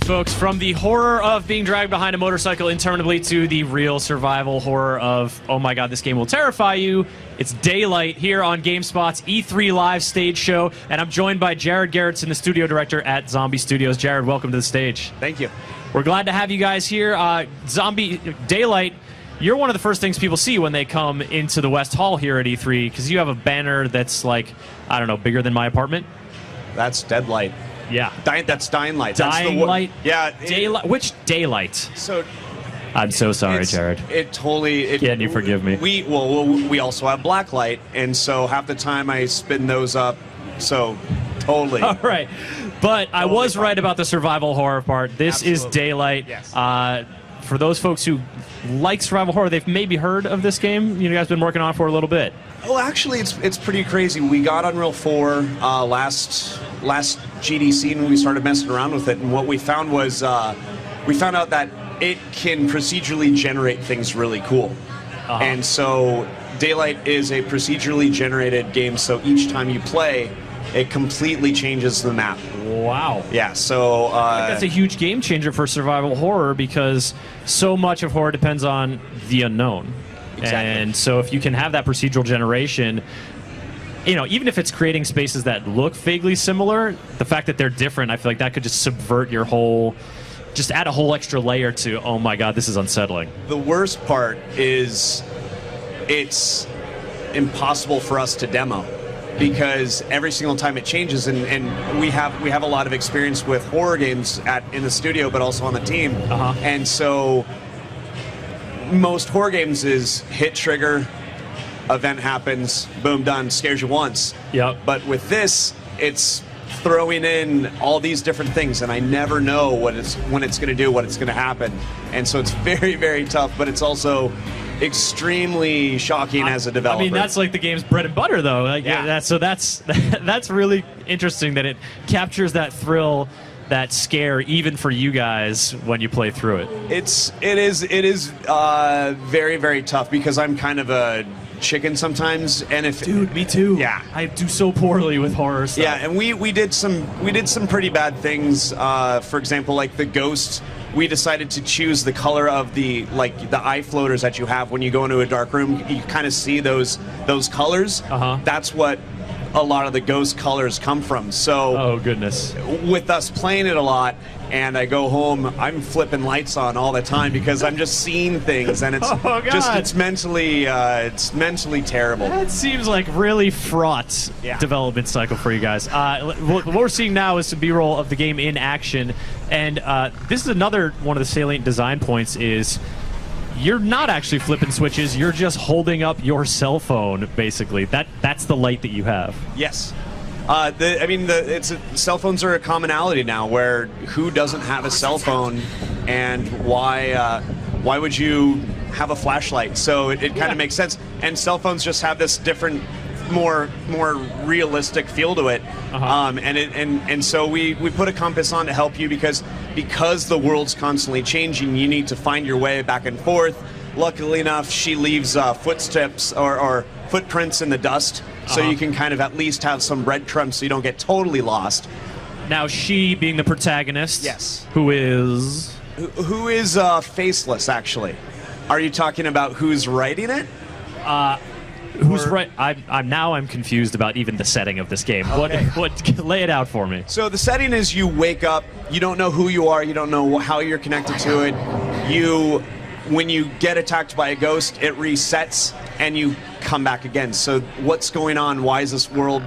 folks. From the horror of being dragged behind a motorcycle interminably to the real survival horror of, oh my god, this game will terrify you. It's Daylight here on GameSpot's E3 Live stage show, and I'm joined by Jared Gerritsen, the studio director at Zombie Studios. Jared, welcome to the stage. Thank you. We're glad to have you guys here. Daylight, you're one of the first things people see when they come into the West Hall here at E3, because you have a banner that's like, I don't know, bigger than my apartment. That's Deadlight. Yeah. That's Dying Light. Dying Light? Yeah. Daylight. Which Daylight? So... I'm so sorry, Jared. It totally... Can you forgive me? We also have Blacklight, and so half the time I spin those up, so totally. All right. But I was right about the survival horror part. This is Daylight. Yes. For those folks who like survival horror, they've maybe heard of this game. You guys been working on it for a little bit. Well, actually, it's pretty crazy. We got Unreal 4 last GDC, and we started messing around with it, and what we found was we found out that it can procedurally generate things really cool. And so Daylight is a procedurally generated game, so each time you play, it completely changes the map. Wow. Yeah, so... I think that's a huge game changer for survival horror, because so much of horror depends on the unknown. Exactly. And so if you can have that procedural generation, you know, even if it's creating spaces that look vaguely similar, the fact that they're different, I feel like that could just subvert your whole... just add a whole extra layer to, oh my god, this is unsettling. The worst part is it's impossible for us to demo, because every single time it changes, and we have a lot of experience with horror games in the studio, but also on the team. And so most horror games is hit trigger, event happens, boom, done, scares you once. Yep. But with this, it's throwing in all these different things, and I never know when it's going to do, what it's going to happen. And so it's very, very tough, but it's also extremely shocking as a developer. I mean, that's like the game's bread and butter, though. Like, yeah. That's really interesting that it captures that thrill, that scare, even for you guys when you play through it. It is very, very tough, because I'm kind of a chicken sometimes, and if dude, me too. Yeah, I do so poorly with horror stuff. Yeah, and we did some pretty bad things. For example, like the ghost, we decided to choose the color of the eye floaters that you have when you go into a dark room. You kind of see those colors. That's what a lot of the ghost colors come from. So, oh goodness, with us playing it a lot, and I go home, I'm flipping lights on all the time, because I'm just seeing things, and it's it's mentally terrible. That seems like really fraught development cycle for you guys. What we're seeing now is some B-roll of the game in action, and this is another one of the salient design points is you're not actually flipping switches, you're just holding up your cell phone, basically. That's the light that you have. Yes. Cell phones are a commonality now, where who doesn't have a cell phone, and why would you have a flashlight? So it kind of makes sense. And cell phones just have this different, more realistic feel to it. And so we put a compass on to help you, because the world's constantly changing, you need to find your way back and forth. Luckily enough, she leaves footsteps or footprints in the dust, so you can kind of at least have some breadcrumbs so you don't get totally lost. Now, she being the protagonist, yes, who is faceless, actually. Are you talking about who's writing it? Who's right? I'm confused about even the setting of this game. Okay. What lay it out for me. So the setting is you wake up, you don't know who you are, you don't know how you're connected to it. When you get attacked by a ghost, it resets and you come back again. So what's going on? Why is this world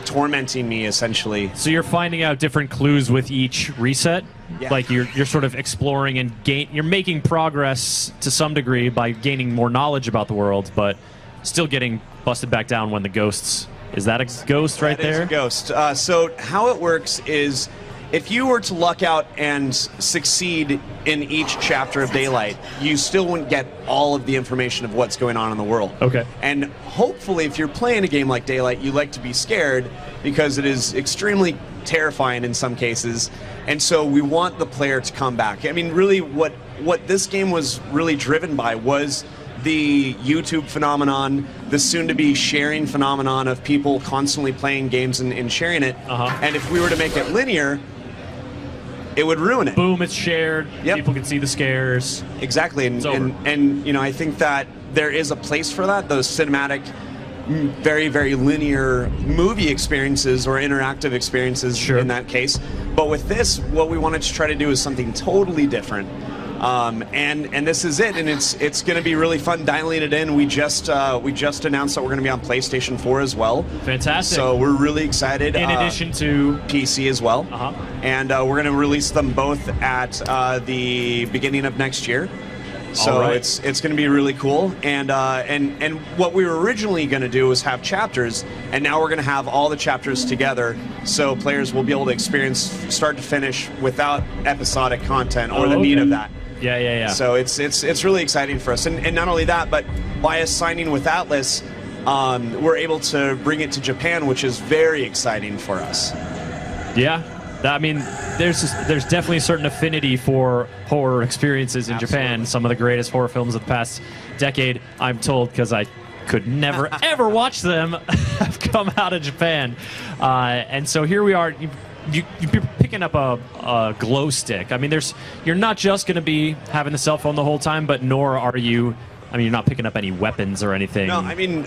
tormenting me, essentially? So you're finding out different clues with each reset? Yeah. Like you're sort of exploring and you're making progress to some degree by gaining more knowledge about the world, but still getting busted back down when the ghosts... Is that a ghost right there? That is a ghost. So how it works is, if you were to luck out and succeed in each chapter of Daylight, you still wouldn't get all of the information of what's going on in the world. Okay. And hopefully, if you're playing a game like Daylight, you like to be scared, because it is extremely terrifying in some cases. And so we want the player to come back. I mean, really, what this game was really driven by was the YouTube phenomenon, the soon-to-be sharing phenomenon of people constantly playing games and sharing it. And if we were to make it linear, it would ruin it. Boom, it's shared. Yep. People can see the scares. Exactly, and you know, I think that there is a place for that. Those cinematic, very, very linear movie experiences or interactive experiences in that case. But with this, what we wanted to try to do is something totally different. And this is it, and it's going to be really fun dialing it in. We just announced that we're going to be on PlayStation 4 as well. Fantastic. So we're really excited. In addition to PC as well. And we're going to release them both at the beginning of next year. So it's going to be really cool. And what we were originally going to do was have chapters, and now we're going to have all the chapters together, so players will be able to experience start to finish without episodic content or the need of that. Yeah. So it's really exciting for us, and not only that, but by us signing with Atlus, we're able to bring it to Japan, which is very exciting for us. Yeah. I mean, there's definitely a certain affinity for horror experiences in Japan. Some of the greatest horror films of the past decade, I'm told, because I could never, ever watch them, have come out of Japan. And so here we are. You're picking up a glow stick. I mean, you're not just going to be having the cell phone the whole time, but nor are you... I mean, you're not picking up any weapons or anything. No, I mean...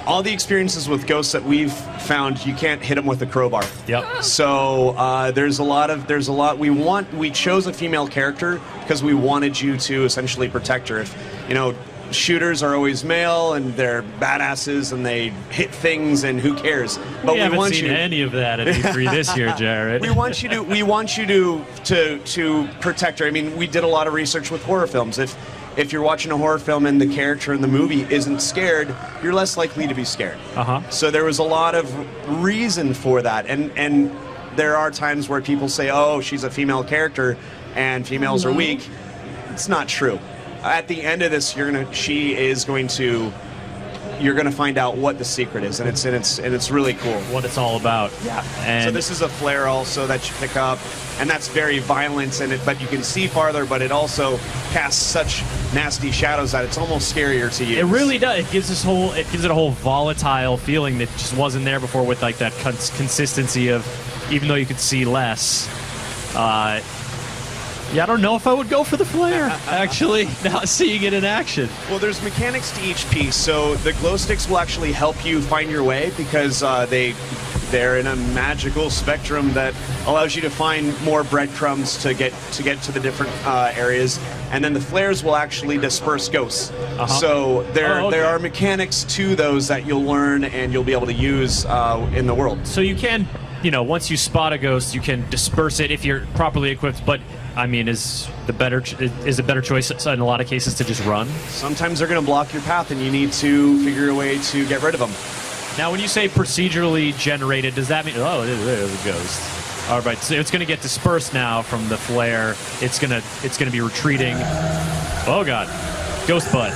all the experiences with ghosts that we've found, you can't hit them with a crowbar. Yep. So there's a lot. We chose a female character because we wanted you to essentially protect her. If you know, shooters are always male and they're badasses and they hit things and who cares? But we haven't seen any of that at E3 this year, Jared. We want you to protect her. I mean, we did a lot of research with horror films. If you're watching a horror film and the character in the movie isn't scared, you're less likely to be scared. So there was a lot of reason for that, and there are times where people say, "Oh, she's a female character, and females are weak." It's not true. At the end of this, you're gonna find out what the secret is, and it's really cool. What it's all about. Yeah. And so this is a flare also that you pick up, and that's very violent, but you can see farther, but it also casts such nasty shadows that it's almost scarier to use. It really does. It gives it a whole volatile feeling that just wasn't there before, with like that consistency of, even though you could see less. Yeah, I don't know if I would go for the flare, actually, not seeing it in action. Well, there's mechanics to each piece, so the glow sticks will actually help you find your way, because they're in a magical spectrum that allows you to find more breadcrumbs to get to the different areas, and then the flares will actually disperse ghosts. So there are mechanics to those that you'll learn and you'll be able to use in the world. So you can, once you spot a ghost, you can disperse it if you're properly equipped, but I mean, is a better choice in a lot of cases to just run? Sometimes they're going to block your path, and you need to figure a way to get rid of them. Now, when you say procedurally generated, does that mean, there's a ghost? All right, so it's going to get dispersed now from the flare. It's going to be retreating. Oh God, ghost butt.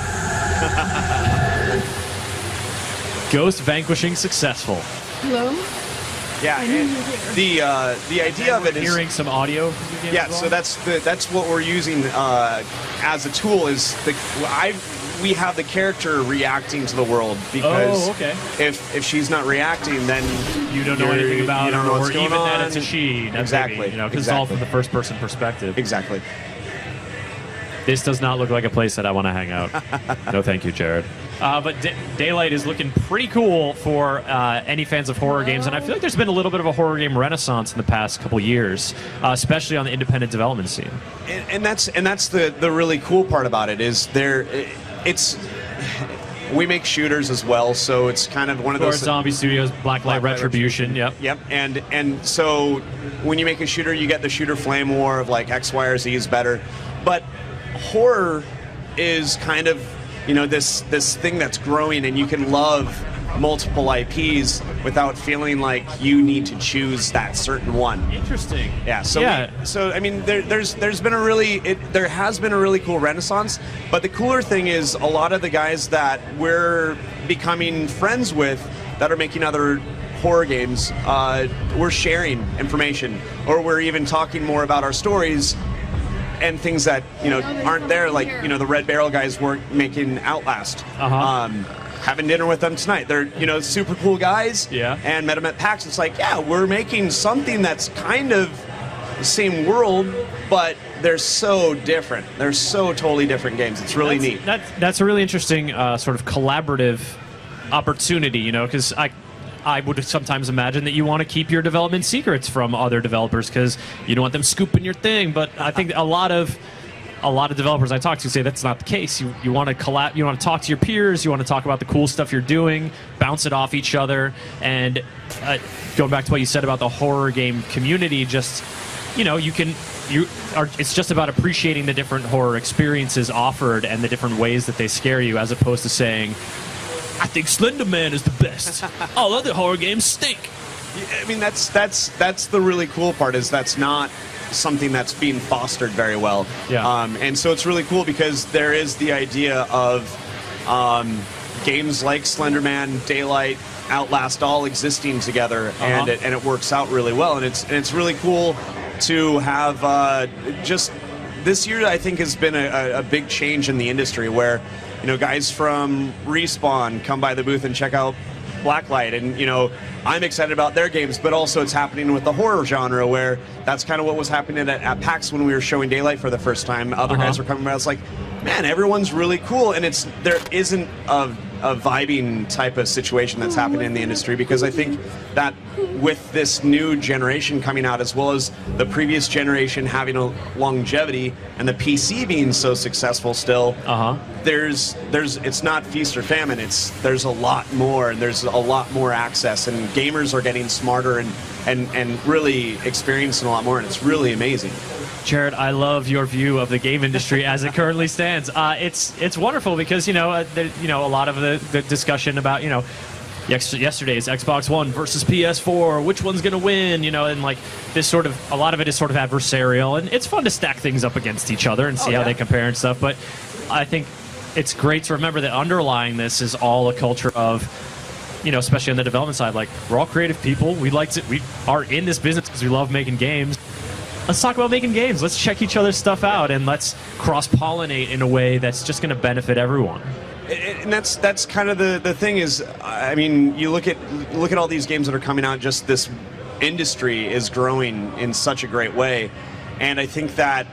Ghost vanquishing successful. Hello. Yeah, the idea of it is hearing some audio. Yeah, so that's what we're using as a tool. We have the character reacting to the world, because if she's not reacting, then you don't know anything about her, or even that it's a she. Exactly, because it's all from the first person perspective. Exactly. This does not look like a place that I want to hang out. No, thank you, Jared. But Daylight is looking pretty cool for any fans of horror games, and I feel like there's been a little bit of a horror game renaissance in the past couple years, especially on the independent development scene. And that's the really cool part about it is we make shooters as well, so it's kind of one of those. Zombie Studios, Blacklight Retribution. Yep. And so when you make a shooter, you get the shooter flame war of like X, Y, or Z is better, but horror is kind of this thing that's growing, and you can love multiple IPs without feeling like you need to choose that certain one. Interesting. Yeah. So I mean, there has been a really cool renaissance. But the cooler thing is, a lot of the guys that we're becoming friends with that are making other horror games, we're sharing information, or we're even talking more about our stories and things that aren't there, like the Red Barrel guys weren't making Outlast. Having dinner with them tonight, they're super cool guys. Yeah. And met them at PAX. It's like, yeah, we're making something that's kind of same world, but they're so different. They're so totally different games. It's really neat. That's a really interesting sort of collaborative opportunity, you know, because I would sometimes imagine that you want to keep your development secrets from other developers because you don't want them scooping your thing. But I think a lot of developers I talk to say that's not the case. You want to collab, you want to talk to your peers, you want to talk about the cool stuff you're doing, bounce it off each other, and going back to what you said about the horror game community, just, you know, it's just about appreciating the different horror experiences offered and the different ways that they scare you, as opposed to saying, I think Slender Man is the best. All other horror games stink. I mean, that's the really cool part, is that's not something that's being fostered very well. Yeah. And so it's really cool because there is the idea of games like Slender Man, Daylight, Outlast all existing together, and it works out really well. And it's really cool to have just this year. I think has been a big change in the industry where, you know, guys from Respawn come by the booth and check out Blacklight, and, you know, I'm excited about their games, but also it's happening with the horror genre, where that's kind of what was happening at PAX when we were showing Daylight for the first time. Other guys were coming by. I was like, man, everyone's really cool, and there isn't a vibing type of situation that's happening in the industry, because I think that with this new generation coming out, as well as the previous generation having a longevity and the PC being so successful still, there's it's not feast or famine. There's a lot more, and there's a lot more access, and gamers are getting smarter and really experiencing a lot more, and it's really amazing. Jared, I love your view of the game industry as it currently stands. It's wonderful because, you know, a lot of the discussion about, you know, yesterday's Xbox One versus PS4, which one's going to win, you know, and like this sort of, a lot of it is sort of adversarial, and it's fun to stack things up against each other and see how they compare and stuff. But I think it's great to remember that underlying this is all a culture of, you know, especially on the development side, like, we're all creative people. We are in this business because we love making games. Let's talk about making games. Let's check each other's stuff out, and let's cross-pollinate in a way that's just going to benefit everyone. And that's kind of the thing is, I mean, you look at all these games that are coming out. Just this industry is growing in such a great way, and I think that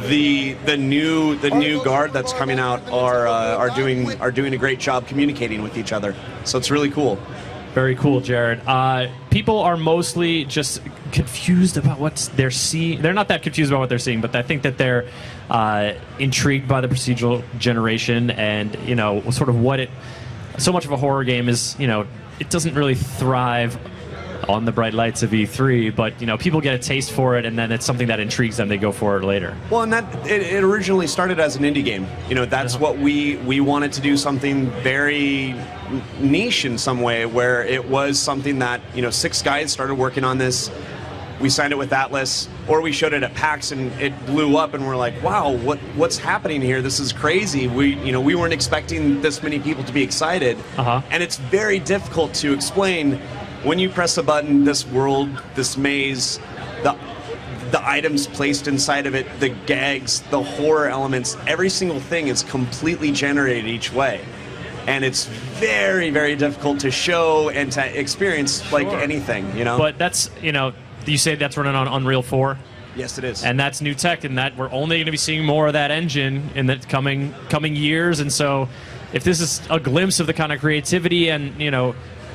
the new guard that's coming out are doing a great job communicating with each other. So it's really cool. Very cool, Jared. People are mostly just confused about what they're seeing. They're not that confused about what they're seeing, but I think that they're intrigued by the procedural generation, and, you know, sort of what so much of a horror game is, you know, it doesn't really thrive on the bright lights of E3, but, you know, people get a taste for it, and then it's something that intrigues them. They go for it later. Well, and it originally started as an indie game. You know, that's what we wanted to do, something very niche in some way, where it was something that, you know, 6 guys started working on this. We signed it with Atlas, or we showed it at PAX, and it blew up, and we're like, wow, what's happening here? This is crazy. We weren't expecting this many people to be excited. And it's very difficult to explain. When you press a button, this world, this maze, the items placed inside of it, the gags, the horror elements, every single thing is completely generated each way. And it's very, very difficult to show and to experience like anything, you know? But that's, you know, you say that's running on Unreal 4? Yes, it is. And that's new tech, and that we're only going to be seeing more of that engine in the coming years. And so if this is a glimpse of the kind of creativity and, you know,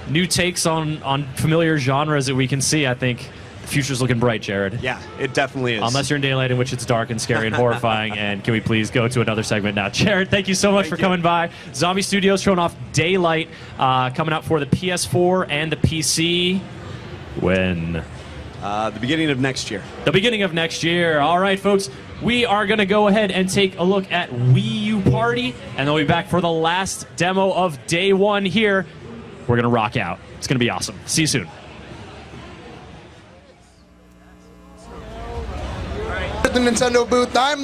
new takes on familiar genres that we can see, I think the future's looking bright, Jared. Yeah, it definitely is. Unless you're in Daylight, in which it's dark and scary and horrifying. And can we please go to another segment now? Jared, thank you so much for coming by. Zombie Studios showing off Daylight, coming out for the PS4 and the PC. When? The beginning of next year. The beginning of next year. All right, folks. We are going to go ahead and take a look at Wii U Party, and then we'll be back for the last demo of day one here. We're going to rock out. It's going to be awesome. See you soon. At the Nintendo booth, I'm